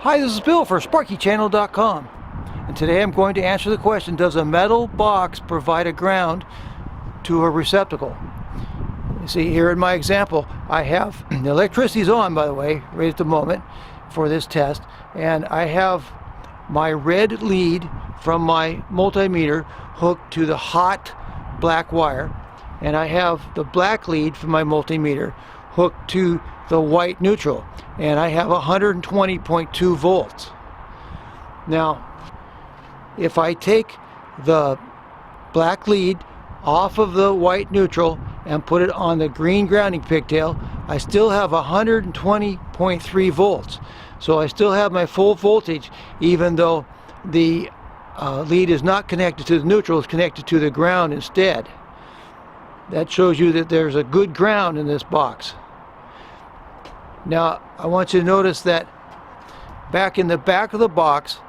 Hi, this is Bill for SparkyChannel.com, and today I'm going to answer the question, does a metal box provide a ground to a receptacle? You see here in my example, I have, the electricity's on, by the way, right at the moment for this test, and I have my red lead from my multimeter hooked to the hot black wire, and I have the black lead from my multimeter hooked to the white neutral, and I have 120.2 volts. Now, if I take the black lead off of the white neutral and put it on the green grounding pigtail, I still have 120.3 volts. So I still have my full voltage, even though the lead is not connected to the neutral, it's connected to the ground instead. That shows you that there's a good ground in this box. Now, I want you to notice that back in the back of the box,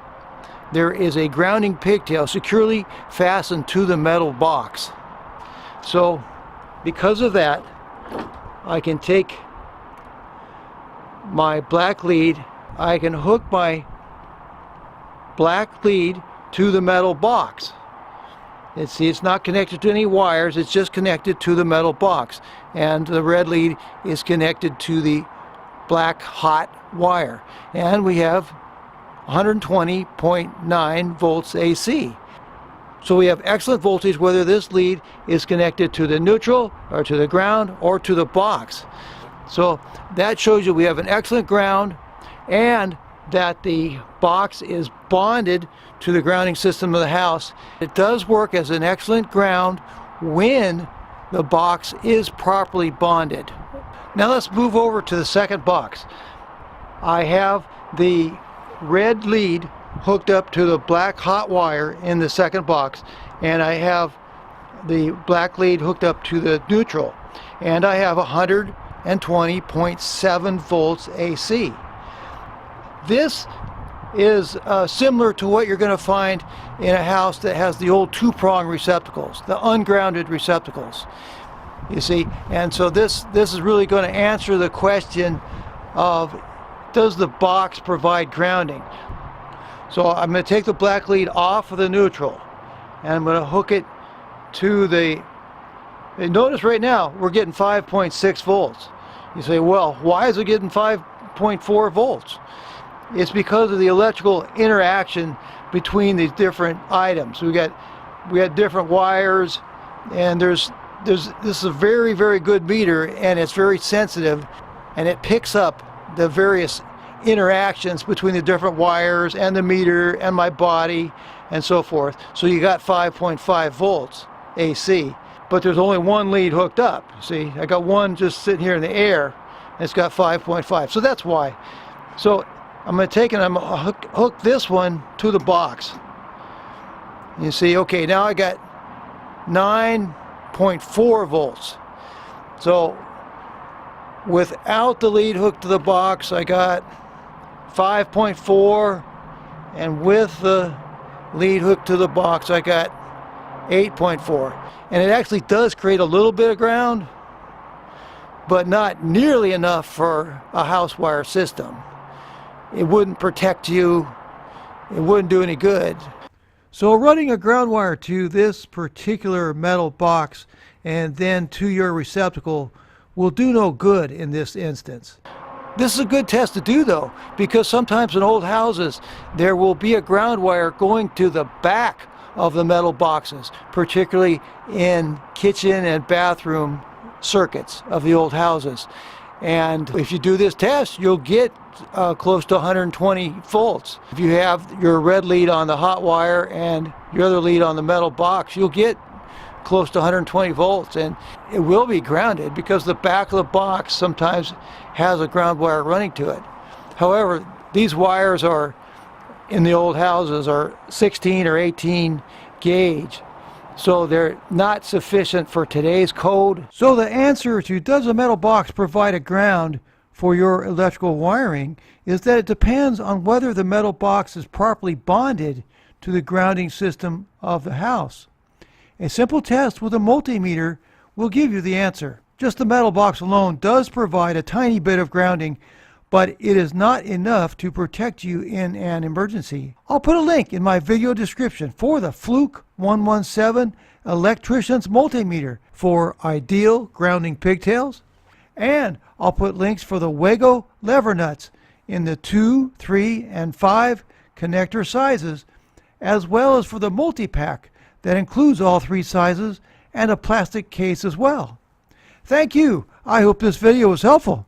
there is a grounding pigtail securely fastened to the metal box. So, because of that, I can take my black lead, I can hook my black lead to the metal box. And see, it's not connected to any wires, it's just connected to the metal box. And the red lead is connected to the black hot wire, and we have 120.9 volts AC. So we have excellent voltage whether this lead is connected to the neutral or to the ground or to the box. So that shows you we have an excellent ground and that the box is bonded to the grounding system of the house. It does work as an excellent ground when the box is properly bonded. Now let's move over to the second box. I have the red lead hooked up to the black hot wire in the second box, and I have the black lead hooked up to the neutral, and I have 120.7 volts AC. This is similar to what you're going to find in a house that has the old two-prong receptacles, the ungrounded receptacles. You see, and so this is really going to answer the question of, does the box provide grounding? So I'm going to take the black lead off of the neutral, and I'm going to hook it to the, and notice right now we're getting 5.6 volts. You say, well, why is it getting 5.4 volts? It's because of the electrical interaction between these different items. We got different wires, and this is a very, very good meter, and it's very sensitive, and it picks up the various interactions between the different wires and the meter and my body and so forth. So you got 5.5 volts AC, but there's only one lead hooked up. See, I got one just sitting here in the air, and it's got 5.5. So that's why. So I'm going to take and I'm going to hook this one to the box. You see, okay, now I got 9.4 volts. So without the lead hooked to the box, I got 5.4, and with the lead hooked to the box, I got 8.4. And it actually does create a little bit of ground, but not nearly enough for a house wire system. It wouldn't protect you, it wouldn't do any good. So running a ground wire to this particular metal box and then to your receptacle will do no good in this instance. This is a good test to do though, because sometimes in old houses there will be a ground wire going to the back of the metal boxes, particularly in kitchen and bathroom circuits of the old houses. And if you do this test, you'll get close to 120 volts. If you have your red lead on the hot wire and your other lead on the metal box, you'll get close to 120 volts, and it will be grounded because the back of the box sometimes has a ground wire running to it. However, these wires are, in the old houses, are 16 or 18 gauge. So they're not sufficient for today's code. So the answer to does a metal box provide a ground for your electrical wiring is that it depends on whether the metal box is properly bonded to the grounding system of the house. A simple test with a multimeter will give you the answer. Just the metal box alone does provide a tiny bit of grounding, but it is not enough to protect you in an emergency. I'll put a link in my video description for the Fluke 117 Electrician's Multimeter for ideal grounding pigtails, and I'll put links for the Wago lever nuts in the 2, 3, and 5 connector sizes, as well as for the multi-pack that includes all 3 sizes and a plastic case as well. Thank you. I hope this video was helpful.